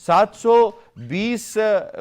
720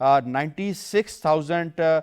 96,000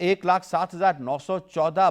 1,07,914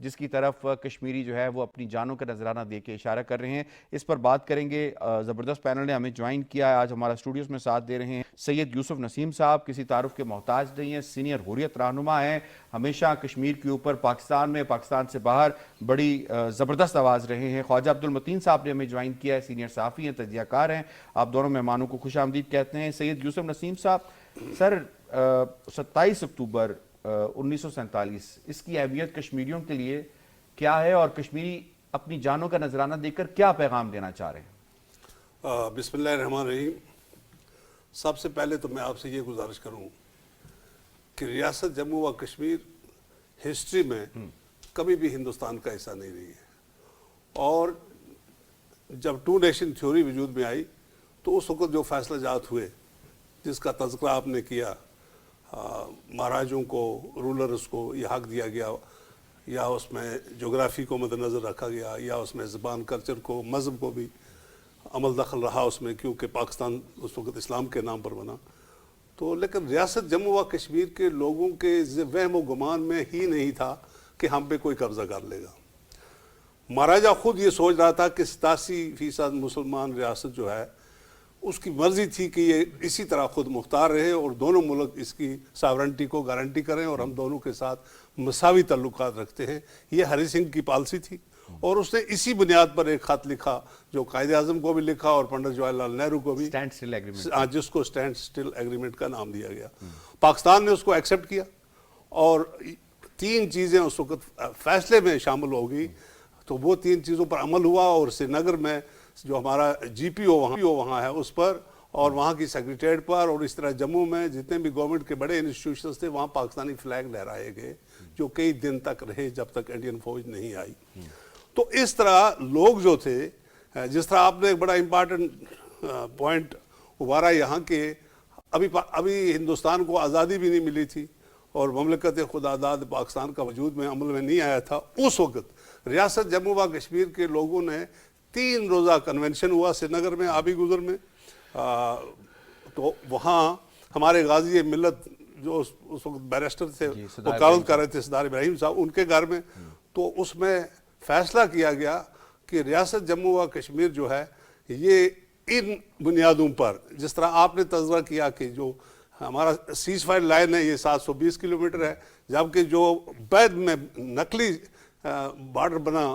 جس کی طرف کشمیری جو ہے وہ اپنی جانوں کا نذرانہ دے کے اشارہ کر رہے ہیں. اس پر بات کریں گے. زبردست پینل نے ہمیں جوائن کیا ہے. آج ہمارا اسٹوڈیوز میں ساتھ دے رہے ہیں سید یوسف نسیم صاحب. کسی تعارف کے محتاج نہیں ہیں, سینئر حریت رہنما ہیں, ہمیشہ کشمیر کے اوپر پاکستان میں, پاکستان سے باہر بڑی زبردست آواز رہے ہیں. خواجہ عبد المتین صاحب نے ہمیں جوائن کیا ہے, سینئر صحافی ہیں, تجزیہ کار ہیں. آپ دونوں مہمانوں کو خوش آمدید کہتے ہیں. سید یوسف نسیم صاحب, سر 27 اکتوبر 1947 اس کی اہمیت کشمیریوں کے لیے کیا ہے, اور کشمیری اپنی جانوں کا نذرانہ دے کر کیا پیغام دینا چاہ رہے ہیں؟ بسم اللہ الرحمن الرحیم. سب سے پہلے تو میں آپ سے یہ گزارش کروں کہ ریاست جموں و کشمیر ہسٹری میں کبھی بھی ہندوستان کا حصہ نہیں رہی ہے, اور جب ٹو نیشن تھیوری وجود میں آئی تو اس وقت جو فیصلہ جات ہوئے جس کا تذکرہ آپ نے کیا, مہاراجوں کو, رولرز کو یہ حق دیا گیا, یا اس میں جغرافی کو مد نظر رکھا گیا, یا اس میں زبان, کلچر کو, مذہب کو بھی عمل دخل رہا اس میں, کیونکہ پاکستان اس وقت اسلام کے نام پر بنا. تو لیکن ریاست جموں و کشمیر کے لوگوں کے وہم و گمان میں ہی نہیں تھا کہ ہم پہ کوئی قبضہ کر لے گا. مہاراجہ خود یہ سوچ رہا تھا کہ 87% مسلمان ریاست جو ہے اس کی مرضی تھی کہ یہ اسی طرح خود مختار رہے اور دونوں ملک اس کی ساورنٹی کو گارنٹی کریں اور ہم دونوں کے ساتھ مساوی تعلقات رکھتے ہیں. یہ ہری سنگھ کی پالیسی تھی, اور اس نے اسی بنیاد پر ایک خط لکھا جو قائد اعظم کو بھی لکھا اور پنڈت جواہر لال نہرو کو بھی, جس کو اسٹینڈ سٹل ایگریمنٹ کا نام دیا گیا. پاکستان نے اس کو ایکسیپٹ کیا, اور 3 چیزیں اس وقت فیصلے میں شامل ہو گئی. تو وہ 3 چیزوں پر عمل ہوا, اور سری نگر میں جو ہمارا جی پی او وہاں ہے اس پر, اور وہاں کی سیکریٹریٹ پر, اور اس طرح جموں میں جتنے بھی گورنمنٹ کے بڑے انسٹیٹیوشنز تھے وہاں پاکستانی فلیگ لہرائے گئے, جو کئی دن تک رہے جب تک انڈین فوج نہیں آئی. تو اس طرح لوگ جو تھے, جس طرح آپ نے ایک بڑا امپارٹنٹ پوائنٹ ابھارا یہاں کے, ابھی ہندوستان کو آزادی بھی نہیں ملی تھی اور مملکت خدا داد پاکستان کا وجود میں عمل میں نہیں آیا تھا. اس وقت ریاست جموں و کشمیر کے لوگوں نے 3 روزہ کنونشن ہوا سری نگر میں, آبی گزر میں. تو وہاں ہمارے غازی ملت جو اس وقت بیرسٹر تھے, وکالت کر رہے تھے, سردار ابراہیم صاحب, ان کے گھر میں. تو اس میں فیصلہ کیا گیا کہ ریاست جموں و کشمیر جو ہے یہ ان بنیادوں پر, جس طرح آپ نے تذکرہ کیا کہ جو ہمارا سیز فائر لائن ہے یہ 720 کلومیٹر ہے, جبکہ جو بعد میں نقلی بارڈر بنا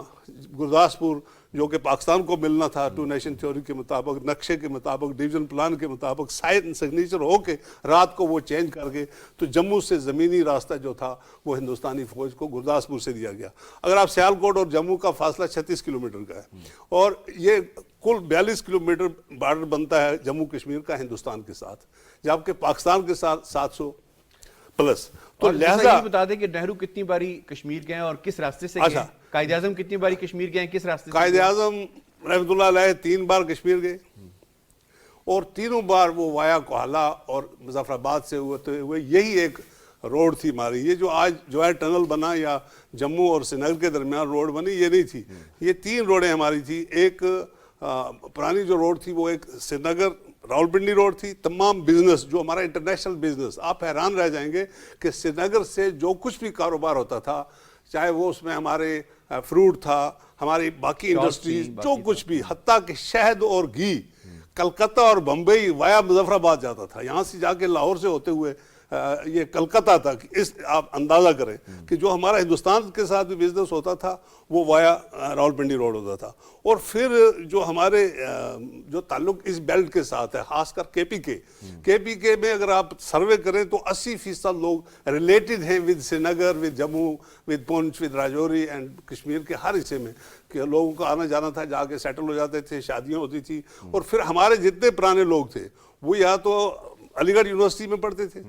گرداسپور جو کہ پاکستان کو ملنا تھا ٹو نیشن تھیوری کے مطابق, نقشے کے مطابق, ڈویژن پلان کے مطابق, سائن سگنیچر ہو کے رات کو وہ چینج کر کے, تو جموں سے زمینی راستہ جو تھا وہ ہندوستانی فوج کو گرداسپور سے دیا گیا. اگر آپ سیالکوٹ اور جموں کا فاصلہ 36 کلومیٹر کا ہے, اور یہ کل 42 کلومیٹر بارڈر بنتا ہے جموں کشمیر کا ہندوستان کے ساتھ, جبکہ پاکستان کے ساتھ 700 پلس. تو لہذا یہ بتا دیں کہ نہرو کتنی باری کشمیر گئے اور کس راستے سے گئے, قائد اعظم کتنی باری کشمیر گئے, کس راستے سے؟ قائد اعظم رحمۃ اللہ علیہ 3 بار کشمیر گئے, اور تینوں بار وہ وایا کوہلا اور مظفر آباد سے ہوتے ہوئے یہی ایک روڈ تھی ہماری. یہ جو آج جو ہے ٹنل بنا یا جموں اور سری نگر کے درمیان روڈ بنی, یہ نہیں تھی. یہ 3 روڈیں ہماری تھی. ایک پرانی جو روڈ تھی وہ ایک سری نگر راولپنڈی روڈ تھی. تمام بزنس جو ہمارا انٹرنیشنل بزنس, آپ حیران رہ جائیں گے کہ سری نگر سے جو کچھ بھی کاروبار ہوتا تھا, چاہے وہ اس میں ہمارے فروٹ تھا, ہماری باقی انڈسٹریز, جو کچھ بھی, حتیٰ کہ شہد اور گھی کلکتہ اور بمبئی وایا مظفر آباد جاتا تھا. یہاں سے جا کے لاہور سے ہوتے ہوئے یہ کلکتہ تک. اس آپ اندازہ کریں کہ جو ہمارا ہندوستان کے ساتھ بھی بزنس ہوتا تھا وہ وایا راولپنڈی روڈ ہوتا تھا. اور پھر جو ہمارے جو تعلق اس بیلٹ کے ساتھ ہے, خاص کر کے پی کے میں اگر آپ سروے کریں تو 80% لوگ ریلیٹڈ ہیں with Sri Nagar, with Jammu, with Poonch, with Rajouri and Kashmir کے ہر حصے میں, کہ لوگوں کا آنا جانا تھا, جا کے سیٹل ہو جاتے تھے, شادیاں ہوتی تھی. اور پھر ہمارے جتنے پرانے لوگ تھے وہ یا تو علی گڑھ یونیورسٹی میں پڑھتے تھے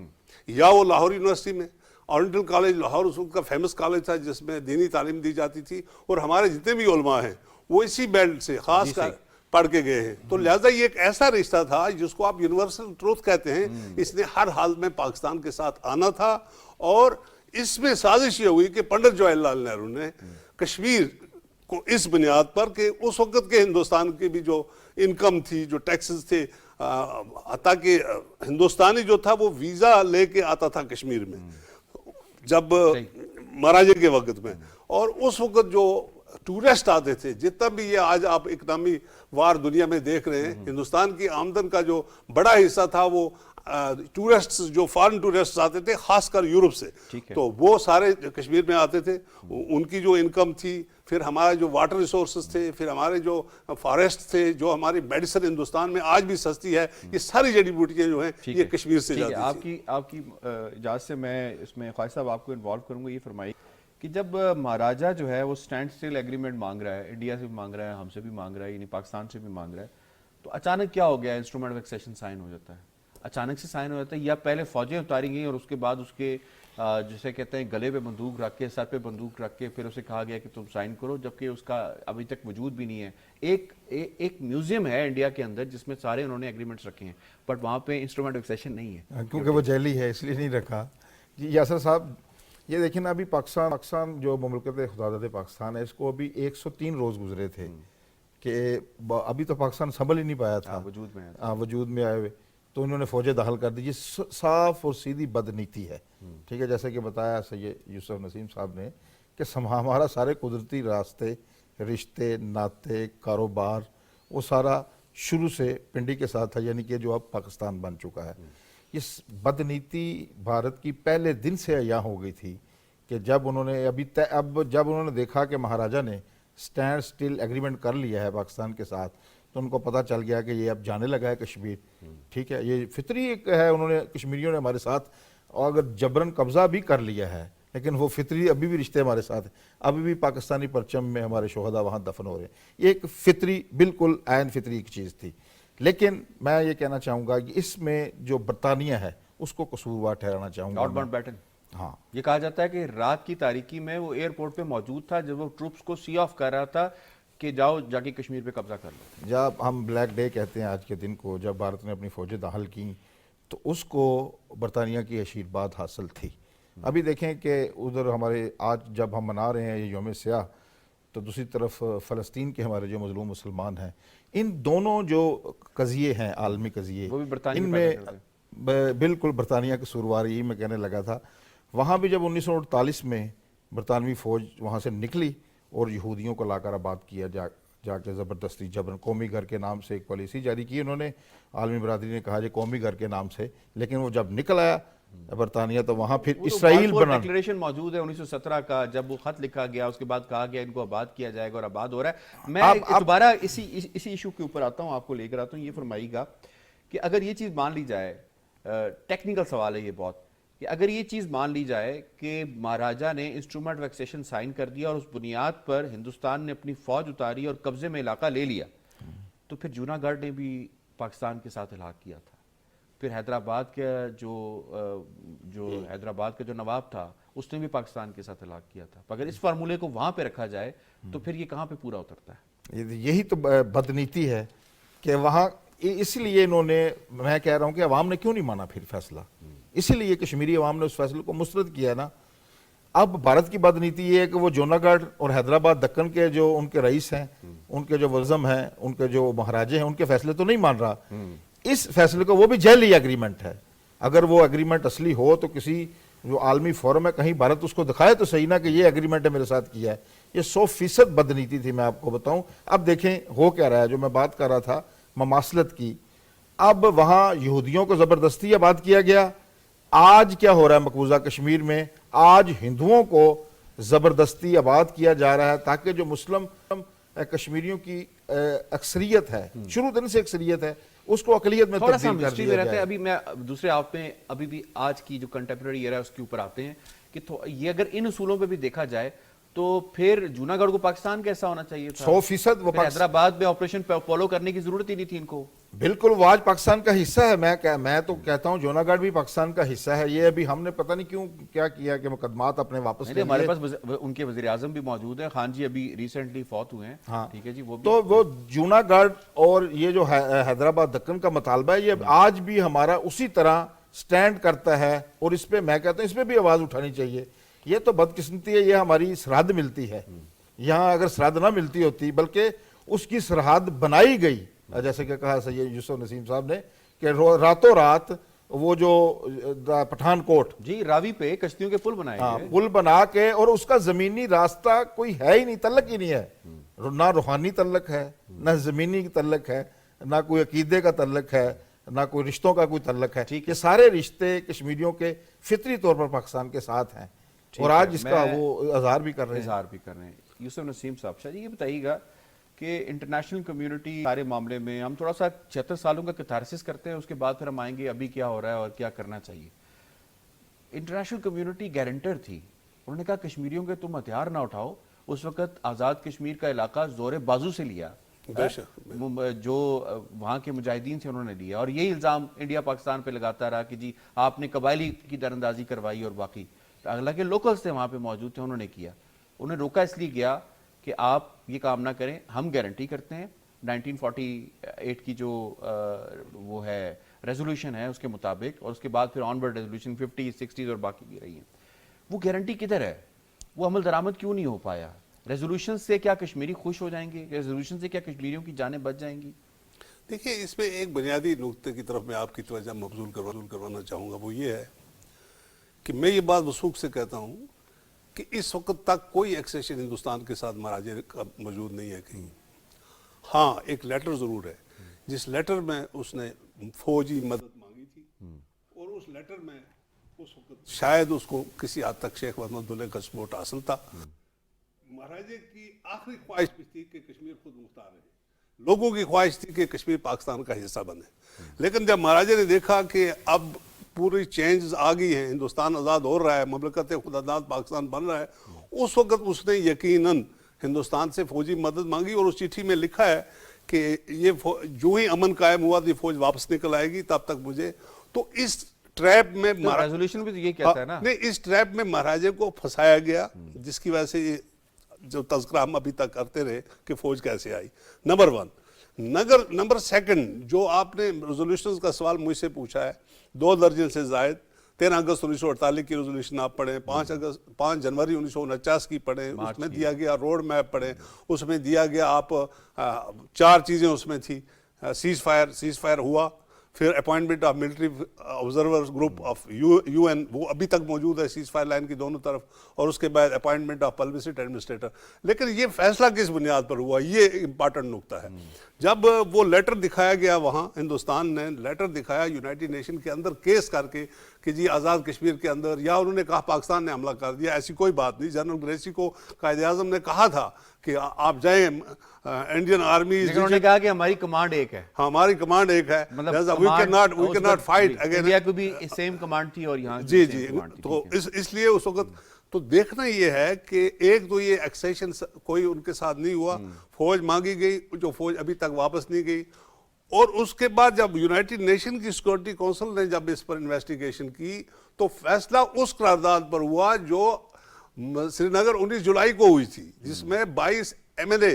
یا وہ لاہور یونیورسٹی میں. اورینٹل کالج لاہور اس وقت کا فیمس کالج تھا جس میں دینی تعلیم دی جاتی تھی, اور ہمارے جتنے بھی علماء ہیں وہ اسی بیلٹ سے خاص کر پڑھ کے گئے ہیں. تو لہٰذا یہ ایک ایسا رشتہ تھا جس کو آپ یونیورسل ٹروتھ کہتے ہیں. اس نے ہر حال میں پاکستان کے ساتھ آنا تھا, اور اس میں سازش یہ ہوئی کہ پنڈت جواہر لال نہرو نے کشمیر کو اس بنیاد پر کہ اس وقت کے ہندوستان کی بھی جو انکم تھی, جو ٹیکسز تھے, حتیٰ کہ ہندوستانی جو تھا وہ ویزا لے کے آتا تھا کشمیر میں جب مہاراجے کے وقت میں, اور اس وقت جو ٹورسٹ آتے تھے، جتنا بھی یہ آج آپ اکنامی وار دنیا میں دیکھ رہے ہیں، ہندوستان کی آمدن کا جو بڑا حصہ تھا وہ ٹورسٹ جو فارن ٹورسٹ آتے تھے خاص کر یورپ سے، تو وہ سارے کشمیر میں آتے تھے. ان کی جو انکم تھی، پھر ہمارے جو واٹر ریسورسز تھے، پھر ہمارے جو فارسٹ تھے، جو ہماری میڈیسن ہندوستان میں آج بھی سستی ہے، یہ ساری جڑی بوٹیاں جو ہیں یہ کشمیر سے جاتی تھیں. آپ کی اجازت سے میں اس میں خواجہ صاحب آپ کو انوالو کروں گا. یہ فرمائیے کہ جب مہاراجہ جو ہے وہ سٹینڈ سٹل ایگریمنٹ مانگ رہا ہے، انڈیا سے بھی مانگ رہا ہے، ہم سے بھی مانگ رہا ہے، یعنی پاکستان سے بھی مانگ رہا ہے، تو اچانک کیا ہو گیا؟ انسٹرومنٹ آف ایکسیشن سائن ہو جاتا ہے، اچانک سے سائن ہو جاتا ہے، یا پہلے فوجیں اتاری گئیں اور اس کے بعد اس کے جسے کہتے ہیں گلے پہ بندوق رکھ کے، سر پہ بندوق رکھ کے پھر اسے کہا گیا کہ تم سائن کرو، جبکہ اس کا ابھی تک وجود بھی نہیں ہے. ایک میوزیم ہے انڈیا کے اندر جس میں سارے انہوں نے ایگریمنٹس رکھے ہیں، بٹ وہاں پہ انسٹرومنٹ آف ایکسیشن نہیں ہے کیونکہ وہ جیلی ہے، اس لیے نہیں رکھا. جی یاسر صاحب، یہ دیکھیں نا، ابھی پاکستان جو مملکت خداداد پاکستان ہے، اس کو ابھی 103 روز گزرے تھے کہ ابھی تو پاکستان سنبھل ہی نہیں پایا تھا وجود میں آئے ہوئے، تو انہوں نے فوجیں داخل کر دی. یہ صاف اور سیدھی بدنیتی ہے. ٹھیک ہے، جیسے کہ بتایا سید یوسف نسیم صاحب نے کہ ہمارا سارے قدرتی راستے، رشتے، ناطے، کاروبار، وہ سارا شروع سے پنڈی کے ساتھ ہے، یعنی کہ جو اب پاکستان بن چکا ہے. یہ بدنیتی بھارت کی پہلے دن سے عیاں ہو گئی تھی کہ جب انہوں نے دیکھا کہ مہاراجہ نے سٹینڈ سٹل ایگریمنٹ کر لیا ہے پاکستان کے ساتھ، تو ان کو پتہ چل گیا کہ یہ اب جانے لگا ہے کشمیر. ٹھیک ہے، یہ فطری ایک ہے، انہوں نے کشمیریوں نے ہمارے ساتھ اور اگر جبرن قبضہ بھی کر لیا ہے، لیکن وہ فطری ابھی بھی رشتے ہمارے ساتھ ہیں. ابھی بھی پاکستانی پرچم میں ہمارے شہداء وہاں دفن ہو رہے ہیں. یہ ایک فطری، بالکل عین فطری ایک چیز تھی. لیکن میں یہ کہنا چاہوں گا کہ اس میں جو برطانیہ ہے اس کو قصوروار ٹھہرانا چاہوں گا. لارڈ ماؤنٹ بیٹن، ہاں، یہ کہا جاتا ہے کہ رات کی تاریکی میں وہ ایئرپورٹ پہ موجود تھا جب وہ ٹروپس کو سی آف کر رہا تھا کہ جاؤ جا کے کشمیر پہ قبضہ کر لو. جب ہم بلیک ڈے کہتے ہیں آج کے دن کو، جب بھارت نے اپنی فوجیں داخل کیں تو اس کو برطانیہ کی آشیرواد حاصل تھی. ابھی دیکھیں کہ ادھر ہمارے آج جب ہم منا رہے ہیں یہ یوم سیاہ، تو دوسری طرف فلسطین کے ہمارے جو مظلوم مسلمان ہیں، ان دونوں جو قضیے ہیں، عالمی قضیے، وہ بھی برطانیہ ان میں بالکل برطانیہ کی سوروار، یہی میں کہنے لگا تھا. وہاں بھی جب 1948 میں برطانوی فوج وہاں سے نکلی اور یہودیوں کو لا کر آباد کیا جا کے زبردستی جبرن، قومی گھر کے نام سے ایک پالیسی جاری کی انہوں نے. عالمی برادری نے کہا جی قومی گھر کے نام سے، لیکن وہ جب نکل آیا برطانیہ تو وہاں پھر اسرائیل بنا. ڈکلیریشن موجود ہے 1917 کا، جب وہ خط لکھا گیا، اس کے بعد کہا گیا ان کو آباد کیا جائے گا اور آباد ہو رہا ہے. میں دوبارہ اسی ایشو کے اوپر آتا ہوں، آپ کو لے کر آتا ہوں. یہ فرمائیے گا کہ اگر یہ چیز مان لی جائے، ٹیکنیکل سوال ہے یہ بہت، کہ اگر یہ چیز مان لی جائے کہ مہاراجہ نے انسٹرومنٹ آف ایکسیشن سائن کر دیا اور اس بنیاد پر ہندوستان نے اپنی فوج اتاری اور قبضے میں علاقہ لے لیا، تو پھر جوناگڑھ نے بھی پاکستان کے ساتھ الحاق کیا تھا. پھر حیدرآباد کا جو نواب تھا اس نے بھی پاکستان کے ساتھ الحاق کیا تھا. اگر اس فارمولے کو وہاں پہ رکھا جائے تو پھر یہ کہاں پہ پورا اترتا ہے؟ یہی تو بدنیتی ہے کہ وہاں، اس لیے انہوں نے، میں کہہ رہا ہوں کہ عوام نے کیوں نہیں مانا پھر فیصلہ، اسی لیے کشمیری عوام نے اس فیصلے کو مسترد کیا نا. اب بھارت کی بدنیتی یہ ہے کہ وہ جوناگڑھ اور حیدرآباد دکن کے جو ان کے رئیس ہیں، ان کے جو وزم ہیں، ان کے جو مہاراجے ہیں، ان کے فیصلے تو نہیں مان رہا. اس فیصلے کو، وہ بھی جیلی ایگریمنٹ ہے، اگر وہ ایگریمنٹ اصلی ہو تو کسی جو عالمی فورم ہے کہیں بھارت اس کو دکھائے تو صحیح نہ کہ یہ ایگریمنٹ ہے میرے ساتھ کیا ہے. یہ 100% بدنیتی تھی، میں آپ کو بتاؤں. اب دیکھیں ہو کیا رہا ہے، جو میں بات کر رہا تھا مماثلت کی، اب وہاں یہودیوں کو زبردستی آباد کیا گیا. آج کیا ہو رہا ہے مقبوضہ کشمیر میں؟ آج ہندوؤں کو زبردستی آباد کیا جا رہا ہے تاکہ جو مسلم کشمیریوں کی اکثریت ہے، شروع دن سے اکثریت ہے، اس کو اقلیت میں تبدیل کر دیا جائے. ابھی میں دوسرے آپ میں ابھی بھی آج کی جو کنٹمپریری ایرا ہے اس کے اوپر آتے ہیں کہ یہ اگر ان اصولوں پہ بھی دیکھا جائے تو پھر جوناگڑھ کو پاکستان کیسا ہونا چاہیے تھا؟ 100% وہ حیدرآباد میں آپریشن فالو کرنے کی ضرورت ہی نہیں تھی ان کو. بالکل، وہ آج پاکستان کا حصہ ہے. میں تو کہتا ہوں جوناگڑھ بھی پاکستان کا حصہ ہے. یہ ابھی ہم نے پتہ نہیں کیوں کیا کیا کہ مقدمات اپنے واپس لے لیے. ہمارے پاس ان کے وزیر اعظم بھی موجود ہیں، خان جی ابھی ریسنٹلی فوت ہوئے ہیں. ہاں ٹھیک ہے جی. تو وہ جوناگڑھ اور یہ جو حیدرآباد دکن کا مطالبہ ہے، یہ آج بھی ہمارا اسی طرح سٹینڈ کرتا ہے، اور اس پہ میں کہتا ہوں اس پہ بھی آواز اٹھانی چاہیے. یہ تو بدقسمتی ہے، یہ ہماری سرحد ملتی ہے. یہاں اگر سرحد نہ ملتی ہوتی بلکہ اس کی سرحد بنائی گئی، جیسے کہ کہا سید یوسف نسیم صاحب نے کہ راتوں رات وہ جو پٹھان کوٹ جی راوی پہ کشتیوں کے پل بنائے گئے پل بنا کے، اور اس کا زمینی راستہ کوئی ہے ہی نہیں، تعلق ہی نہیں ہے، نہ روحانی تعلق ہے، نہ زمینی تعلق ہے، نہ کوئی عقیدے کا تعلق ہے، نہ کوئی رشتوں کا کوئی تعلق ہے. یہ سارے رشتے کشمیریوں کے فطری طور پر پاکستان کے ساتھ ہیں، اور آج اس کا وہ اظہار بھی کر رہے ہیں. یوسف نسیم صاحب، شاہ جی یہ بتائیے گا کہ انٹرنیشنل کمیونٹی سارے معاملے میں ہم تھوڑا سا 76 سالوں کا کیتھارسس کرتے ہیں، اس کے بعد پھر ہم آئیں گے ابھی کیا ہو رہا ہے اور کیا کرنا چاہیے. انٹرنیشنل کمیونٹی گارنٹر تھی، انہوں نے کہا کشمیریوں کے تم ہتھیار نہ اٹھاؤ. اس وقت آزاد کشمیر کا علاقہ زور بازو سے لیا، جو وہاں کے مجاہدین سے انہوں نے لیا، اور یہی الزام انڈیا پاکستان پہ لگاتا رہا کہ جی آپ نے قبائلی کی درندازی کروائی، اور باقی حالانکہ لوکلز تھے وہاں پہ موجود تھے، انہوں نے کیا. انہیں روکا اس لیے گیا کہ آپ یہ کام نہ کریں، ہم گارنٹی کرتے ہیں 1948 کی جو وہ ہے ریزولوشن ہے اس کے مطابق، اور اس کے بعد پھر آن ورڈ ریزولوشن 50s 60s اور باقی بھی رہی ہیں. وہ گارنٹی کدھر ہے؟ وہ عمل درآمد کیوں نہیں ہو پایا؟ ریزولوشن سے کیا کشمیری خوش ہو جائیں گے؟ ریزولوشن سے کیا کشمیریوں کی جانیں بچ جائیں گی؟ دیکھیے اس میں ایک بنیادی نقطے کی طرف میں آپ کی توجہ مبذول کروانا چاہوں گا، وہ یہ ہے کہ میں یہ بات وثوق سے کہتا ہوں کہ اس وقت تک کوئی ایکسیشن ہندوستان کے ساتھ مراجع کا موجود نہیں ہے کہیں. ہاں ایک لیٹر ضرور ہے جس لیٹر میں اس نے فوجی مدد مانگی تھی، اور اس لیٹر میں اس وقت شاید اس کو کسی حد تک شیخ محمد عبداللہ کا سپورٹ حاصل تھا. مہاراجے کی آخری خواہش بھی تھی کہ کشمیر خود مختار رہے، لوگوں کی خواہش تھی کہ کشمیر پاکستان کا حصہ بنے. لیکن جب مہاراجے نے دیکھا کہ اب پوری چینجز آ گئی ہیں، ہندوستان آزاد ہو رہا ہے، مملکت خودآزاد پاکستان بن رہا ہے، اس وقت اس نے یقیناً ہندوستان سے فوجی مدد مانگی، اور اس چٹھی میں لکھا ہے کہ یہ جو ہی امن قائم ہوا یہ فوج واپس نکل آئے گی، تب تک مجھے. تو اس ٹریپ میں ریزولوشن بھی تو یہ کہتا ہے نا، نہیں اس ٹریپ میں مہاراجے کو پھنسایا گیا، جس کی وجہ سے یہ جو تذکرہ ہم ابھی تک کرتے رہے کہ فوج کیسے آئی. نمبر 1. نمبر 2 جو آپ نے ریزولوشنز کا سوال مجھ سے پوچھا ہے، 2 درجن سے زائد. 13 اگست 1948 کی ریزولوشن آپ پڑھیں، 5 جنوری 1949 کی پڑھیں، اس میں دیا گیا روڈ میپ پڑھیں، اس میں دیا گیا آپ 4 چیزیں اس میں تھی. سیز فائر ہوا، پھر appointment of military observers group of U N, وہ ابھی تک موجود ہے سیز فائر لائن کی دونوں طرف، اور اس کے بعد اپوائنٹمنٹ آف پبلسٹ ایڈمنسٹریٹر. لیکن یہ فیصلہ کس بنیاد پر ہوا، یہ امپارٹنٹ نقطہ ہے. جب وہ لیٹر دکھایا گیا، وہاں ہندوستان نے لیٹر دکھایا یونائٹڈ نیشن کے اندر کیس کر کے کہ جی آزاد کشمیر کے اندر، یا انہوں نے کہا پاکستان نے حملہ کر دیا، ایسی کوئی بات نہیں. جنرل گریسی کو قائد اعظم نے کہا تھا کہ آپ جائیں انڈین آرمی، لیکن انہوں نے کہا کہ ہماری کمانڈ ایک ہے، ہماری کمانڈ ایک ہے، مطلب we cannot fight again. India کو بھی سیم کمانڈ تھی اور یہاں جی تو اس لیے اس وقت تو دیکھنا یہ ہے کہ ایک تو یہ ایکسیشن کوئی ان کے ساتھ نہیں ہوا، فوج مانگی گئی جو فوج ابھی تک واپس نہیں گئی. اور اس کے بعد جب یونائٹڈ نیشن کی سیکورٹی کونسل نے جب اس پر انویسٹیگیشن کی تو فیصلہ اس قرارداد پر ہوا جو سری نگر 19 جولائی کو ہوئی تھی، جس میں 22 MLA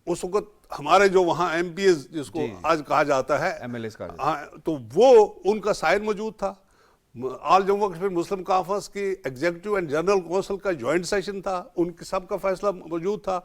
اس وقت ہمارے جو وہاں MPs جس کو آج کہا جاتا ہے MLAs کا، تو وہ ان کا سائن موجود تھا. آل جموں کشمیر مسلم کانفرنس کی ایگزیکٹو اینڈ جنرل کونسل کا جوائنٹ سیشن تھا، ان کی سب کا فیصلہ موجود تھا.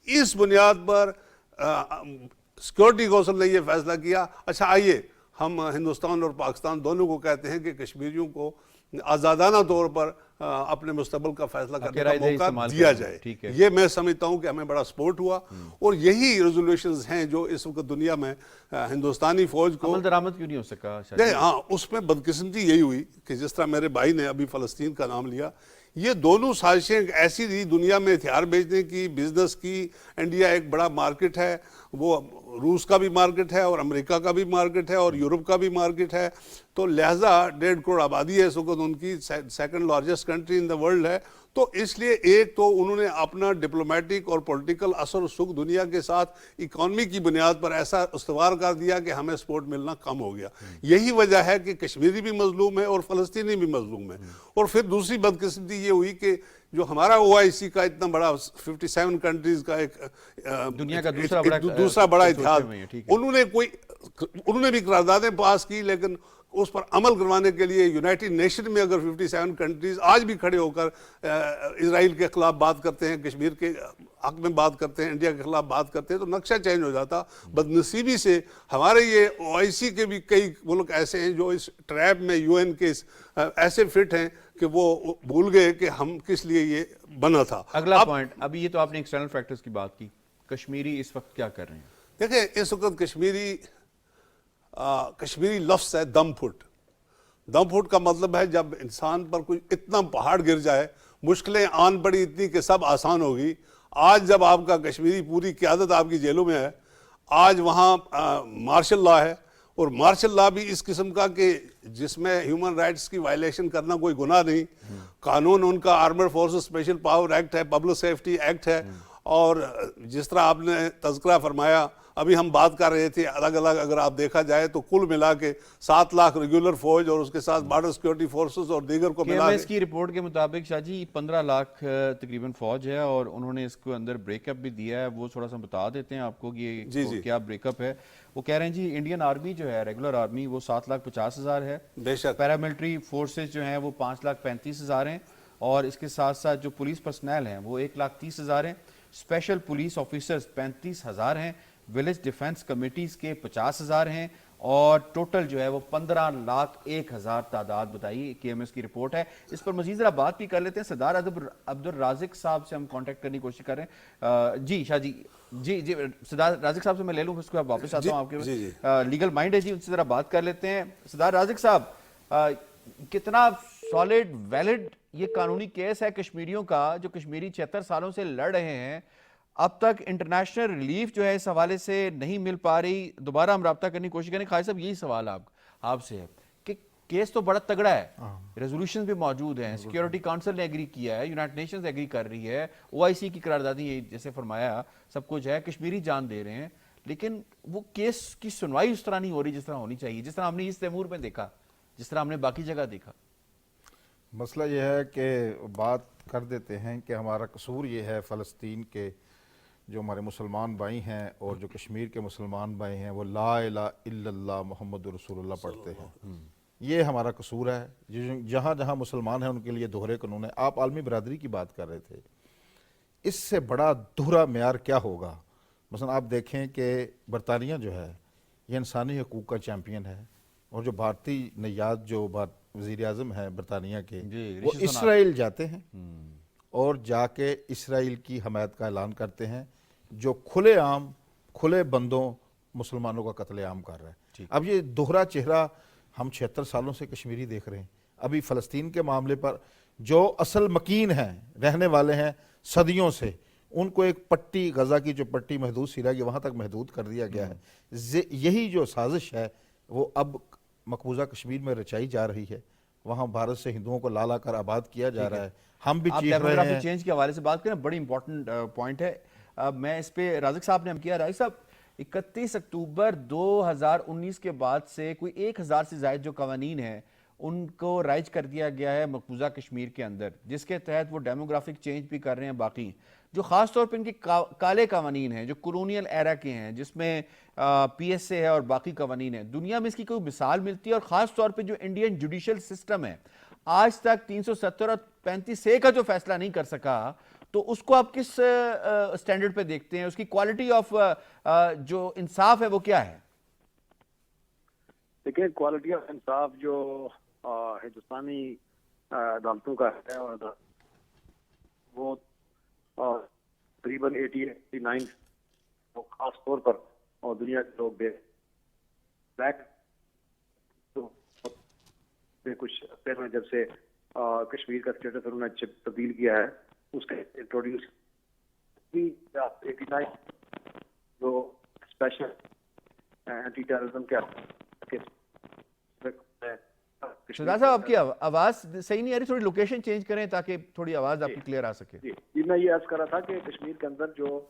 اس بنیاد پر سیکورٹی کونسل نے یہ فیصلہ کیا، اچھا آئیے ہم ہندوستان اور پاکستان دونوں کو کہتے ہیں کہ کشمیریوں کو آزادانہ طور پر اپنے مستقبل کا فیصلہ کرنے کا موقع دیا جائے. یہ میں سمجھتا ہوں کہ ہمیں بڑا سپورٹ ہوا، اور یہی ریزولوشنز ہیں جو اس وقت دنیا میں ہندوستانی فوج کو عمل درآمد کیوں نہیں ہو سکا؟ ہاں اس میں بدقسمتی یہی ہوئی کہ جس طرح میرے بھائی نے ابھی فلسطین کا نام لیا، یہ دونوں سازشیں ایسی تھی دنیا میں ہتھیار بیچنے کی، بزنس کی. انڈیا ایک بڑا مارکیٹ ہے، وہ روس کا بھی مارکیٹ ہے اور امریکہ کا بھی مارکیٹ ہے اور یورپ کا بھی مارکیٹ ہے. تو لہٰذا 1.5 کروڑ آبادی ہے اس وقت، ان کی 2nd largest country in the world ہے. تو اس لیے ایک تو انہوں نے اپنا ڈپلومیٹک اور پولیٹیکل اثر و سکھ دنیا کے ساتھ اکانومی کی بنیاد پر ایسا استوار کر دیا کہ ہمیں سپورٹ ملنا کم ہو گیا. یہی وجہ ہے کہ کشمیری بھی مظلوم ہے اور فلسطینی بھی مظلوم ہے. اور پھر دوسری بدقسمتی یہ ہوئی کہ جو ہمارا OIC کا اتنا بڑا 57 کنٹریز کا ایک دنیا کا دوسرا بڑا اتحاد، انہوں نے بھی قراردادیں پاس کی لیکن اس پر عمل کروانے کے لیے یونائٹڈ نیشن میں اگر 57 کنٹریز آج بھی کھڑے ہو کر اسرائیل کے خلاف بات کرتے ہیں، کشمیر کے حق میں بات کرتے ہیں، انڈیا کے خلاف بات کرتے ہیں، تو نقشہ چینج ہو جاتا. بدنصیبی سے ہمارے یہ OIC کے بھی کئی ملک ایسے ہیں جو اس ٹریپ میں UN کے ایسے فٹ ہیں کہ وہ بھول گئے کہ ہم کس لیے یہ بنا تھا. اگلا پوائنٹ، ابھی یہ تو آپ نے ایکسٹرنل فیکٹرز کی بات کی، کشمیری اس وقت کیا کر رہے ہیں؟ دیکھیں اس وقت کشمیری لفظ ہے دم پھٹ. دم پھٹ کا مطلب ہے جب انسان پر کوئی اتنا پہاڑ گر جائے، مشکلیں آن پڑی اتنی کہ سب آسان ہوگی. آج جب آپ کا کشمیری پوری قیادت آپ کی جیلوں میں ہے، آج وہاں مارشل لا ہے، اور مارشل لا بھی اس قسم کا کہ جس میں ہیومن رائٹس کی وائلیشن کرنا کوئی گناہ نہیں. قانون ان کا armed forces special power act ہے، پبلک سیفٹی ایکٹ ہے، اور جس طرح آپ نے تذکرہ فرمایا، ابھی ہم بات کر رہے تھے الگ الگ اگر آپ دیکھا جائے تو کل ملا کے 7 لاکھ ریگولر فوج اور اس کے ساتھ بارڈر سیکیورٹی فورسز اور دیگر کو ملا KMS کی رپورٹ کے مطابق شاہ جی 15 لاکھ تقریباً فوج ہے، اور انہوں نے اس کو اندر بریک اپ بھی دیا ہے. وہ تھوڑا سا بتا دیتے ہیں آپ کو کہ یہ کیا بریک اپ ہے. وہ کہہ رہے ہیں جی انڈین آرمی جو ہے ریگولر آرمی وہ 7,50,000 ہے، بے شک پیراملٹری فورسز جو ہیں وہ 5,35,000 ہیں، اور اس کے ساتھ ساتھ جو پولیس پرسنل ہیں وہ 1,30,000 ہیں، اسپیشل پولیس آفیسرز 35,000 ہیں، ولیج ڈیفنس کمیٹیز کے 50,000 ہیں، اور ٹوٹل جو ہے وہ 15,01,000 تعداد بتائی. KMS کی رپورٹ ہے. اس پر مزید ذرا بات بھی کر لیتے ہیں. سردار عبدالرازق صاحب سے ہم کانٹیکٹ کرنے کی کوشش کر رہے ہیں. جی شاہ جی، جی سردار رازق صاحب سے میں لے لوں، اس کو واپس آتا ہوں آپ کے لیگل مائنڈ ہے جی، ان سے ذرا بات کر لیتے ہیں. سردار رازق صاحب، کتنا سالڈ ویلڈ یہ قانونی کیس ہے کشمیریوں کا جو کشمیری 76 سالوں سے لڑ رہے ہیں؟ اب تک انٹرنیشنل ریلیف جو ہے اس حوالے سے نہیں مل پا رہی. دوبارہ ہم رابطہ کرنے کی کوشش کریں. خالد صاحب یہی سوال آپ سے ہے کہ کیس تو بڑا تگڑا ہے، ریزولوشنز بھی موجود ہیں، سیکیورٹی کونسل نے ایگری کیا ہے، یونائٹڈ نیشنز ایگری کر رہی ہے، OIC کی قراردادی جیسے فرمایا سب کچھ ہے، کشمیری جان دے رہے ہیں، لیکن وہ کیس کی سنوائی اس طرح نہیں ہو رہی جس طرح ہونی چاہیے، جس طرح ہم نے اس تیمور میں دیکھا، جس طرح ہم نے باقی جگہ دیکھا. مسئلہ یہ ہے کہ بات کر دیتے ہیں کہ ہمارا قصور یہ ہے فلسطین کے جو ہمارے مسلمان بھائی ہیں اور جو کشمیر کے مسلمان بھائی ہیں وہ لا الہ الا اللہ محمد رسول اللہ پڑھتے ہیں. یہ ہمارا قصور ہے. جہاں جہاں مسلمان ہیں ان کے لیے دوہرے قانون ہے. آپ عالمی برادری کی بات کر رہے تھے، اس سے بڑا دوہرا معیار کیا ہوگا؟ مثلا آپ دیکھیں کہ برطانیہ جو ہے یہ انسانی حقوق کا چیمپئن ہے، اور جو بھارتی نیاد جو وزیر اعظم ہیں برطانیہ کے وہ اسرائیل جاتے ہیں اور جا کے اسرائیل کی حمایت کا اعلان کرتے ہیں جو کھلے عام کھلے بندوں مسلمانوں کا قتل عام کر رہا ہے. اب یہ دوہرا چہرہ ہم 76 سالوں سے کشمیری دیکھ رہے ہیں. ابھی فلسطین کے معاملے پر جو اصل مکین ہیں، رہنے والے ہیں صدیوں سے، ان کو ایک پٹی غزہ کی جو پٹی محدود سیرا کی وہاں تک محدود کر دیا گیا ہے. یہی جو سازش ہے وہ اب مقبوضہ کشمیر میں رچائی جا رہی ہے. وہاں بھارت سے ہندوؤں کو لا کر آباد کیا جا رہا ہے. ہم بھی چیخ رہے ہیں. آپ ڈیموگرافی چینج کے حوالے سے بات کریں، بڑی امپورٹنٹ پوائنٹ ہے. میں اس پہ رازق صاحب نے ہم کیا، رازق صاحب 31 اکتوبر 2019 کے بعد سے کوئی 1,000 سے زائد جو قوانین ہیں ان کو رائج کر دیا گیا ہے مقبوضہ کشمیر کے اندر، جس کے تحت وہ ڈیموگرافک چینج بھی کر رہے ہیں. باقی جو خاص طور پہ ان کے کالے قوانین ہیں جو کولونیل ایرا کے ہیں، جس میں PSA ہے اور باقی قوانین ہیں، دنیا میں اس کی کوئی مثال ملتی ہے؟ اور خاص طور پہ جو انڈین جوڈیشل سسٹم ہے آج تک 370 اور 35A کا جو فیصلہ نہیں کر سکا، تو اس کو آپ کس سٹینڈرڈ پہ دیکھتے ہیں؟ اس کی کوالٹی آف جو انصاف ہے وہ کیا ہے؟ دیکھیں، کوالٹی آف انصاف جو ہندوستانی عدالتوں کا ہے اور وہ تقریباً 89 خاص طور پر اور دنیا کے لوگ بلیک کچھ پہلے جب سے کشمیر کا اسٹیٹس انہوں نے تبدیل کیا ہے اس کا انٹروڈیوس 89 جو اسپیشل اینٹی ٹیررزم کے شہزاد صاحب آپ کی آواز صحیح نہیں آ رہی، تھوڑی لوکیشن چینج کریں تاکہ تھوڑی آواز آپ کی کلیئر آ سکے. جی میں یہ عرض کر رہا تھا کہ کشمیر کے اندر جو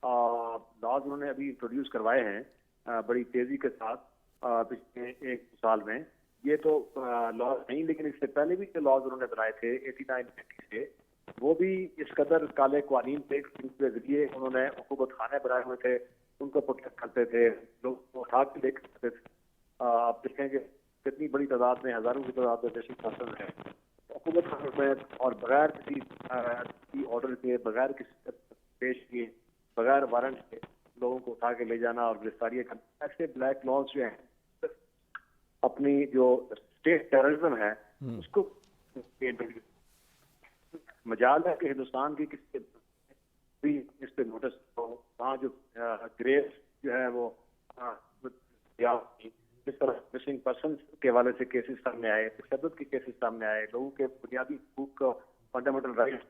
لاز انہوں نے ابھی انٹروڈیوس کروائے ہیں بڑی تیزی کے ساتھ پچھلے 1 سال میں، یہ تو لاز نہیں، لیکن اس سے پہلے بھی جو لاز انہوں نے بنائے تھے 89 سے، وہ بھی اس قدر کالے قوانین تھے جن کے ذریعے انہوں نے حکومت خانے بنائے ہوئے تھے، ان کو پروٹیکٹ کرتے تھے، لوگ اٹھا کے لے کرتے تھے. آپ دیکھیں کہ کتنی بڑی تعداد میں, ہزاروں کی تعداد میں دہشت پسند ہے. حکومت میں اور بغیر کسی آرڈر کے, بغیر کسی پیش کیے, بغیر وارنٹ کے لوگوں کو اٹھا کے لے جانا اور گرفتاریاں کرنا, ایسے بلیک لاز جو ہیں اپنی جو اسٹیٹ ٹیررزم ہے اس کو مجال ہے کہ ہندوستان کی کسی بھی اس پہ نوٹس ہو. وہاں جو گریس جو ہے وہ جس طرح مسنگ پرسنس کے حوالے سے کیسز سامنے آئے, تشدد کے کیسز سامنے آئے, لوگوں کے بنیادی حقوق کا فنڈامنٹل رائٹس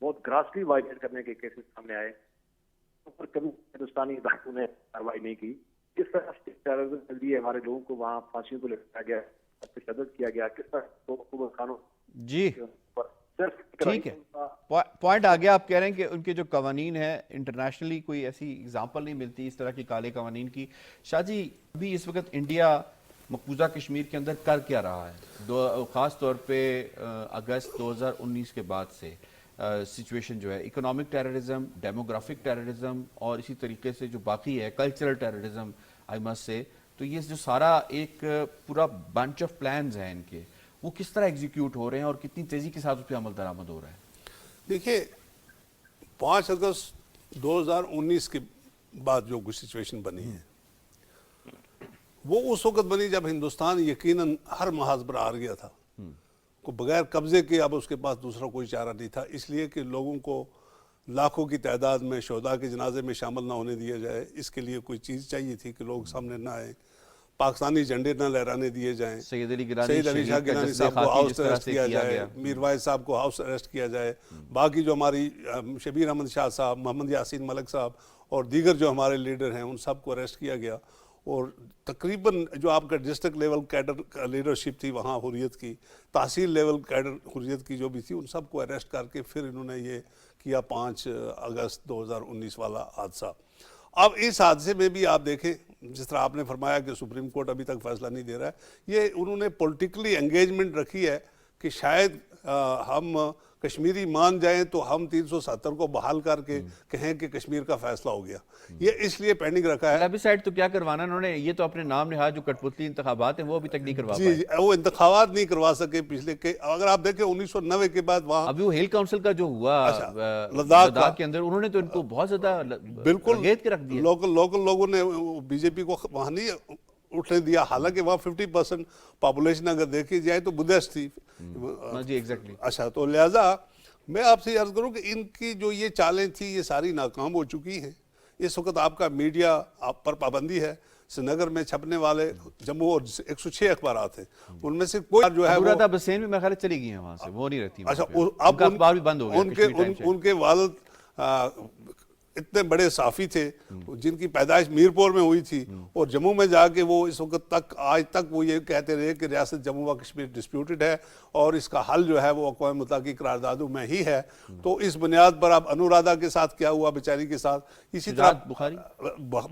بہت گراسلی وائلیٹ کرنے کے کیسز سامنے آئے, پر کبھی ہندوستانی اداروں نے کارروائی نہیں کی. کس طرح ٹیررزم کے لیے ہمارے لوگوں کو وہاں پھانسیوں کو لٹایا گیا, تشدد کیا گیا, کس طرح حکومت خانوں جی ٹھیک ہے, پوائنٹ آ گیا. آپ کہہ رہے ہیں کہ ان کے جو قوانین ہیں انٹرنیشنلی کوئی ایسی اگزامپل نہیں ملتی اس طرح کی کالے قوانین کی. شاہ جی ابھی اس وقت انڈیا مقبوضہ کشمیر کے اندر کر کیا رہا ہے, خاص طور پہ اگست 2019 کے بعد سے سچویشن جو ہے اکنامک ٹیررزم, ڈیموگرافک ٹیررزم اور اسی طریقے سے جو باقی ہے کلچرل ٹیررزم آئی مسٹ سے, تو یہ جو سارا ایک پورا بنچ آف پلانز ہیں ان کے, وہ کس طرح ایگزیکیوٹ ہو رہے ہیں اور کتنی تیزی کے ساتھ اس پہ عمل درآمد ہو رہا ہے؟ دیکھیے 5 اگست 2019 کے بعد جو کچھ سچویشن بنی ہے وہ اس وقت بنی جب ہندوستان یقیناً ہر محاذ پر ہار گیا تھا, کو بغیر قبضے کے اب اس کے پاس دوسرا کوئی چارہ نہیں تھا, اس لیے کہ لوگوں کو لاکھوں کی تعداد میں شہداء کے جنازے میں شامل نہ ہونے دیا جائے. اس کے لیے کوئی چیز چاہیے تھی کہ لوگ سامنے نہ آئیں, پاکستانی جھنڈے نہ لہرانے دیے جائیں, سید علی شاہ گیلانی صاحب کو ہاؤس اریسٹ کیا جائے, میر واحد صاحب کو ہاؤس اریسٹ کیا جائے, باقی جو ہماری شبیر احمد شاہ صاحب, محمد یاسین ملک صاحب اور دیگر جو ہمارے لیڈر ہیں ان سب کو اریسٹ کیا گیا. اور تقریباً جو آپ کا ڈسٹرکٹ لیول کیڈر لیڈرشپ تھی وہاں حریت کی, تحصیل لیول کیڈر حریت کی جو بھی تھی, ان سب کو اریسٹ کر کے پھر انہوں نے یہ کیا 5 اگست 2019 والا حادثہ. اب اس حادثے میں بھی آپ دیکھیں جس طرح آپ نے فرمایا کہ سپریم کورٹ ابھی تک فیصلہ نہیں دے رہا ہے, یہ انہوں نے پولیٹیکلی انگیجمنٹ رکھی ہے کہ شاید ہم کشمیری مان جائیں تو ہم 370 کو بحال کر کے کہیں کہ کشمیر کا فیصلہ ہو گیا. یہ اس لیے پینڈنگ رکھا ہے. عربی سائڈ تو کیا کروانا انہوں نے, یہ تو اپنے نام نہاد جو کٹپتلی انتخابات ہیں وہ ابھی تک نہیں کروا پائے. جی وہ انتخابات نہیں کروا سکے پچھلے کے, اگر آپ دیکھیں 1990 کے بعد وہاں ابھی وہ ہیل کاؤنسل کا جو ہوا لداخ کے اندر, انہوں نے تو ان کو بہت زیادہ بالکل گیت کے رکھ دیا. لوکل لوگوں نے بی جے پی کو وہاں نہیں اٹھنے دیا, حالانکہ وہاں 50% پاپولیشن اگر دیکھی جائے تو بدھسٹ تھی. جی ایگزیکٹلی. اچھا, تو لہٰذا میں آپ سے عرض کروں کہ ان کی جو یہ چالیں تھیں یہ ساری ناکام ہو چکی ہیں. اس وقت آپ کا میڈیا آپ پر پابندی ہے, سری نگر میں چھپنے والے جموں اور 106 اخبارات ہیں, ان میں سے کوئی جو ہے وہ بسین میں میرے خیال چلی گئی ہیں وہاں سے, وہ نہیں رہتی. اچھا, اب اخبار بھی بند ہو گیا. ان کے والد اتنے بڑے صحافی تھے جن کی پیدائش میرپور میں ہوئی تھی, اور جموں میں جا کے وہ اس وقت تک آج تک وہ یہ کہتے رہے کہ ریاست جموں و کشمیر ڈسپیوٹڈ ہے اور اس کا حل جو ہے وہ اقوام متحدہ کی قراردادوں میں ہی ہے. تو اس بنیاد پر اب انورادھا کے ساتھ کیا ہوا بیچاری کے ساتھ, اسی طرح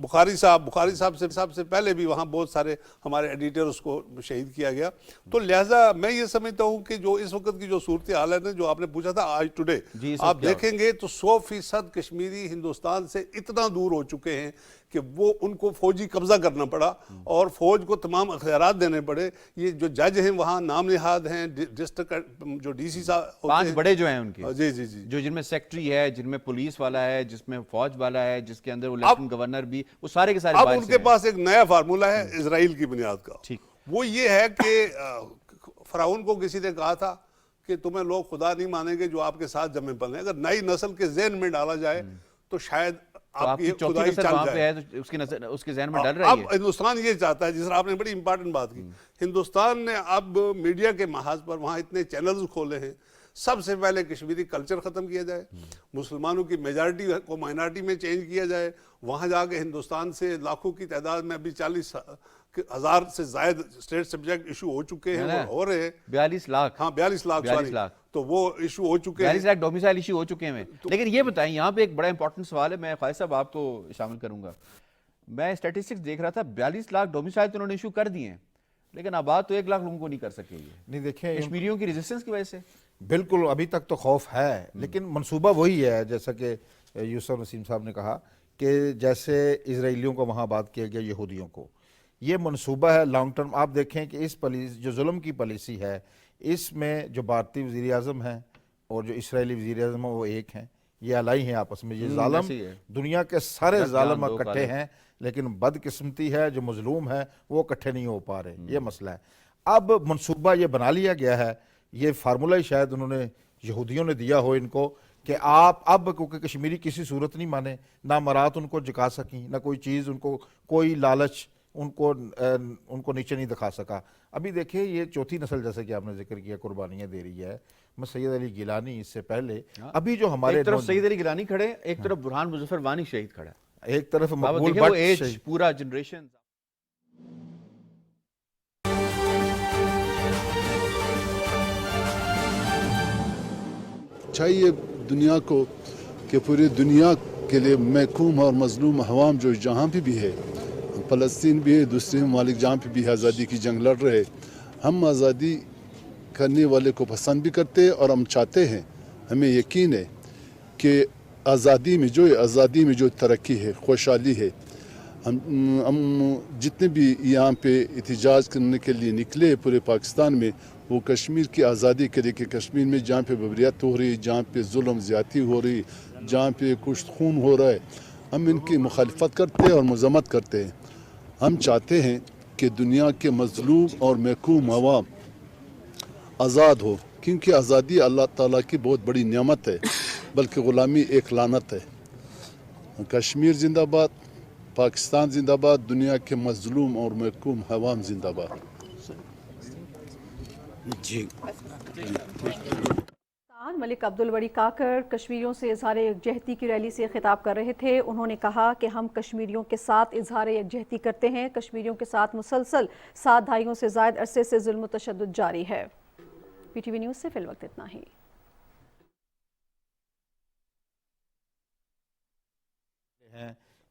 بخاری صاحب سے پہلے بھی وہاں بہت سارے ہمارے ایڈیٹرز کو شہید کیا گیا. تو لہٰذا میں یہ سمجھتا ہوں کہ جو اس وقت کی جو صورتحال ہے جو آپ نے پوچھا تھا آج ٹوڈے, آپ دیکھیں گے تو 100% کشمیری ہندوستان سے اتنا دور ہو چکے ہیں کہ وہ ان کو فوجی قبضہ کرنا پڑا اور فوج کو تمام اختیارات دینے پڑے. یہ جو جج ہیں وہاں نام نہاد ہیں, ڈسٹرکٹ جو ڈی سی صاحب 5 بڑے جو ہیں ان کے, جی جی جی, جو جن میں سیکٹری ہے, جن میں پولیس والا ہے, جس میں فوج والا ہے, جس کے اندر وہ لیفٹنٹ گورنر بھی, وہ سارے کے سارے. اب ان کے پاس ایک نیا فارمولہ ہے اسرائیل کی بنیاد کا. وہ یہ ہے کہ فرعون کو کسی نے کہا تھا کہ تمہیں لوگ خدا نہیں مانیں گے جو آپ کے ساتھ جمے پلے. اگر نئی نسل کے ذہن میں ڈالا جائے تو شاید آپ کی خدائی چل جائے. اس کے ذہن میں ڈل رہی ہے. اب ہندوستان یہ چاہتا ہے, جس طرح آپ نے بڑی امپارٹنٹ بات کی, ہندوستان نے اب میڈیا کے محاذ پر وہاں اتنے چینلز کھولے ہیں, سب سے پہلے کشمیری کلچر ختم کیا جائے, مسلمانوں کی میجارٹی کو مائنارٹی میں چینج کیا جائے. وہاں جا کے ہندوستان سے لاکھوں کی تعداد میں ابھی 40,000 سے زائد اسٹیٹ سبجیکٹ ایشو ہو چکے ہیں, ہو رہے ہیں 42 لاکھ. ہاں 42 لاکھ تو وہ ایشو ہو چکے ہیں, 42 لاکھ ڈومیسائل ایشو ہو چکے ہیں. لیکن یہ بتائیں, یہاں پہ ایک بڑا امپورٹنٹ سوال ہے, میں خواجہ صاحب آپ کو شامل کروں گا. میں اسٹیٹسٹکس دیکھ رہا تھا, 42 لاکھ ڈومیسائل تو انہوں نے ایشو کر دیے ہیں, لیکن آباد تو 1 لاکھ لوگوں کو نہیں کر سکے. یہ نہیں دیکھیں کشمیریوں کی ریزسٹنس کی وجہ سے بالکل ابھی تک تو خوف ہے, لیکن منصوبہ وہی ہے جیسا کہ یوسف نسیم صاحب نے کہا کہ جیسے اسرائیلیوں کو وہاں آباد کیا گیا یہودیوں کو, یہ منصوبہ ہے لانگ ٹرم. آپ دیکھیں کہ اس جو ظلم کی پالیسی ہے اس میں جو بھارتی وزیر اعظم ہیں اور جو اسرائیلی وزیر اعظم ہیں وہ ایک ہیں, یہ الائی ہیں آپس میں. یہ ظالم ایسے ہی ہے. دنیا کے سارے دس ظالم جان دو اکٹھے کالے. ہیں, لیکن بدقسمتی ہے جو مظلوم ہے وہ اکٹھے نہیں ہو پا رہے. یہ مسئلہ ہے. اب منصوبہ یہ بنا لیا گیا ہے, یہ فارمولہ ہی شاید انہوں نے یہودیوں نے دیا ہو ان کو کہ آپ اب کیونکہ کشمیری کسی صورت نہیں مانے, نہ مرات ان کو جکا سکیں, نہ کوئی چیز ان کو, کوئی لالچ ان کو نیچے نہیں دکھا سکا. ابھی دیکھیں یہ چوتھی نسل جیسے کہ آپ نے ذکر کیا قربانیاں دے رہی ہے. میں سید علی گیلانی اس سے پہلے ابھی جو ہمارے ایک طرف سید علی گیلانی کھڑے, ایک طرف برہان مظفر وانی شہید کھڑا ہے. ایک طرف آپ مقبول دیکھیں وہ بٹ ایج پورا جنریشن. چاہیے دنیا کو کہ پوری دنیا کے لیے محکوم اور مظلوم عوام جو جہاں پہ بھی ہے, فلسطین بھی ہے, دوسرے ممالک جہاں پہ بھی آزادی کی جنگ لڑ رہے, ہم آزادی کرنے والے کو پسند بھی کرتے اور ہم چاہتے ہیں, ہمیں یقین ہے کہ آزادی میں جو ترقی ہے, خوشحالی ہے. ہم جتنے بھی یہاں پہ احتجاج کرنے کے لیے نکلے پورے پاکستان میں, وہ کشمیر کی آزادی کے لیے کہ کشمیر میں جہاں پہ ببریت ہو رہی, جہاں پہ ظلم زیادتی ہو رہی, جہاں پہ کشت خون ہو رہا ہے, ہم ان کی مخالفت کرتے ہیں اور مذمت کرتے ہیں. ہم چاہتے ہیں کہ دنیا کے مظلوم اور محکوم عوام آزاد ہو, کیونکہ آزادی اللہ تعالیٰ کی بہت بڑی نعمت ہے, بلکہ غلامی ایک لعنت ہے. کشمیر زندہ باد, پاکستان زندہ باد, دنیا کے مظلوم اور محکوم عوام زندہ باد. جی ملک عبدالباری کاکڑ کشمیریوں سے اظہار یکجہتی کی ریلی سے خطاب کر رہے تھے. انہوں نے کہا کہ ہم کشمیریوں کے ساتھ اظہار یکجہتی کرتے ہیں. کشمیریوں کے ساتھ مسلسل 7 دہائیوں سے زائد عرصے سے ظلم و تشدد جاری ہے. پی ٹی وی نیوز سے فی الوقت اتنا ہی.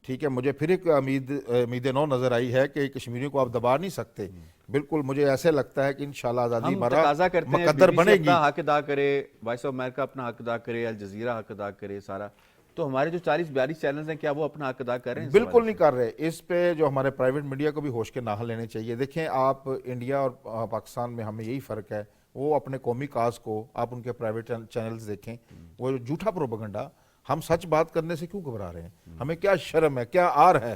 ٹھیک ہے, مجھے پھر ایک امید نو نظر آئی ہے کہ کشمیریوں کو آپ دبا نہیں سکتے. بالکل مجھے ایسے لگتا ہے کہ انشاءاللہ آزادی ہم تقاضا ہمارا کرتے ہیں مقدر BBC بنے گی. اپنا حق ادا کرے, وائس آف امریکہ اپنا حق ادا کرے, الجزیرہ حق ادا کرے, سارا. تو ہمارے جو 40-42 چینلز ہیں کیا وہ اپنا حق ادا کر رہے ہیں؟ بالکل نہیں کر رہے. اس پہ جو ہمارے پرائیویٹ میڈیا کو بھی ہوش کے ناخن لینے چاہیے. دیکھیں آپ انڈیا اور پاکستان میں ہمیں یہی فرق ہے, وہ اپنے قومی کاز کو آپ ان کے پرائیویٹ چینلز دیکھیں, وہ جھوٹا پروپیگنڈا. ہم سچ بات کرنے سے کیوں گھبرا رہے ہیں؟ ہمیں کیا شرم ہے, کیا عار ہے؟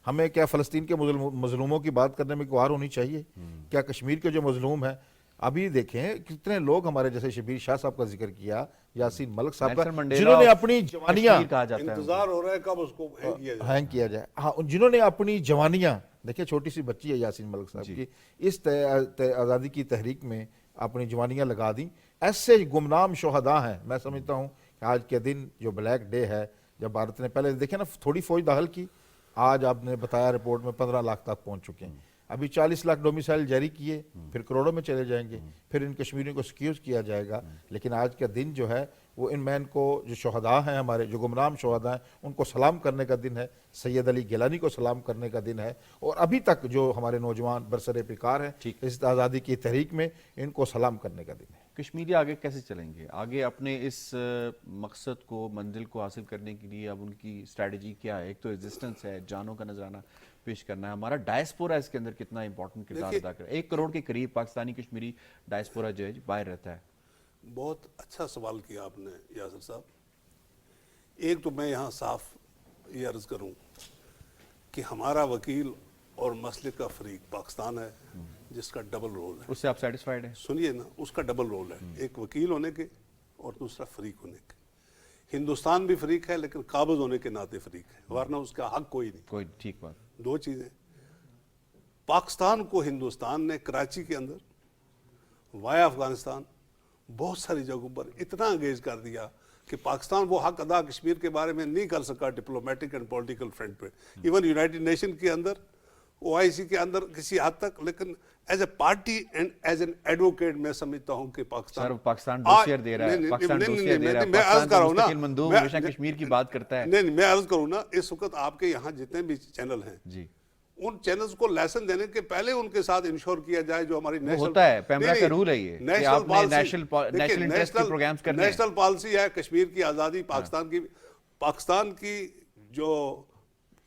ہمیں کیا فلسطین کے مظلوموں کی بات کرنے میں کوئی عار ہونی چاہیے؟ کیا کشمیر کے جو مظلوم ہیں, ابھی دیکھیں کتنے لوگ ہمارے جیسے شبیر شاہ صاحب کا ذکر کیا, یاسین ملک صاحب کا, جنہوں نے اپنی جوانیاں, انتظار ہو رہا ہے کب اس کو ہینگ کیا جائے, ہاں جنہوں نے اپنی جوانیاں, دیکھیں چھوٹی سی بچی ہے یاسین ملک صاحب کی, اس آزادی کی تحریک میں اپنی جوانیاں لگا دیں. ایسے گمنام شہداء ہیں. میں سمجھتا ہوں کہ آج کے دن جو بلیک ڈے ہے, جب بھارت نے پہلے دیکھیں نا تھوڑی فوج داخل کی, آج آپ نے بتایا رپورٹ میں 15 لاکھ تک پہنچ چکے ہیں. ابھی 40 لاکھ ڈومیسائل جاری کیے, پھر کروڑوں میں چلے جائیں گے, پھر ان کشمیریوں کو سکیوز کیا جائے گا. لیکن آج کا دن جو ہے وہ ان مین کو, جو شہداء ہیں ہمارے, جو گمنام شہداء ہیں, ان کو سلام کرنے کا دن ہے. سید علی گیلانی کو سلام کرنے کا دن ہے. اور ابھی تک جو ہمارے نوجوان برسر پیکار ہیں اس آزادی کی تحریک میں, ان کو سلام کرنے کا دن ہے. کشمیری آگے کیسے چلیں گے؟ آگے اپنے اس مقصد کو, منزل کو حاصل کرنے کے لیے اب ان کی اسٹریٹجی کیا ہے؟ ایک تو ایگزسٹنس ہے, جانوں کا نذرانہ پیش کرنا ہے. ہمارا ڈائسپورا اس کے اندر کتنا امپورٹنٹ کردار ادا کر رہا ہے؟ 1 کروڑ کے قریب پاکستانی کشمیری ڈائسپورا جو ہے باہر رہتا ہے. بہت اچھا سوال کیا آپ نے یاسر صاحب. ایک تو میں یہاں صاف یہ عرض کروں کہ ہمارا وکیل اور مسلک کا فریق پاکستان ہے, جس کا ڈبل رول ہے. اس سے آپ سیٹسفائیڈ ہیں؟ سنیے نا, اس کا ڈبل رول ہے, ایک وکیل ہونے کے اور دوسرا فریق ہونے کے. ہندوستان بھی فریق ہے لیکن قابض ہونے کے ناطے فریق ہے, ورنہ اس کا حق کوئی نہیں. کوئی ٹھیک بات. 2 چیزیں, پاکستان کو ہندوستان نے کراچی کے اندر وایا افغانستان بہت ساری جگہوں پر اتنا انگیج کر دیا کہ پاکستان وہ حق ادا کشمیر کے بارے میں نہیں کر سکا ڈپلومیٹک اینڈ پولیٹیکل فرنٹ پہ. ایون یونائٹڈ نیشن کے اندر, OIC کے اندر کسی حد تک, لیکن as a party and as an advocate میں سمجھتا ہوں کہ پاکستان ڈوسیئر دے رہا ہے, پاکستان ڈوسیئر دے رہا ہے, پاکستان مستقل مندوب ہمیشہ کشمیر کی بات کرتا ہے. نہیں, میں عرض کروں نا, اس وقت آپ کے یہاں جتنے بھی چینل ہیں, جی, ان چینلز کو لیسن دینے کے پہلے ان کے ساتھ انشور کیا جائے جو ہماری نیشنل ہوتا ہے, پیمرا کا رول ہے یہ کہ آپ نے نیشنل انٹرسٹ کے پروگرامز کرنے ہیں. نیشنل پالیسی ہے کشمیر کی آزادی, پاکستان کی جو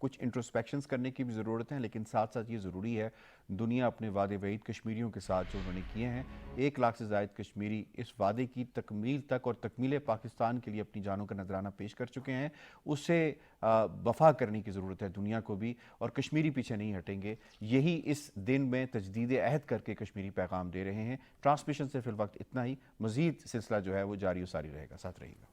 کچھ انٹروسپیکشنز کرنے کی بھی ضرورت ہے، لیکن ساتھ ساتھ یہ ضروری ہے دنیا اپنے وعدے وعید کشمیریوں کے ساتھ جو انہوں نے کیے ہیں، 1 لاکھ سے زائد کشمیری اس وعدے کی تکمیل تک اور تکمیل پاکستان کے لیے اپنی جانوں کا نذرانہ پیش کر چکے ہیں، اسے وفا کرنے کی ضرورت ہے دنیا کو بھی، اور کشمیری پیچھے نہیں ہٹیں گے۔ یہی اس دن میں تجدید عہد کر کے کشمیری پیغام دے رہے ہیں۔ ٹرانسمیشن سے فی الوقت اتنا ہی، مزید سلسلہ جو ہے وہ جاری و ساری رہے گا، ساتھ رہیے گا۔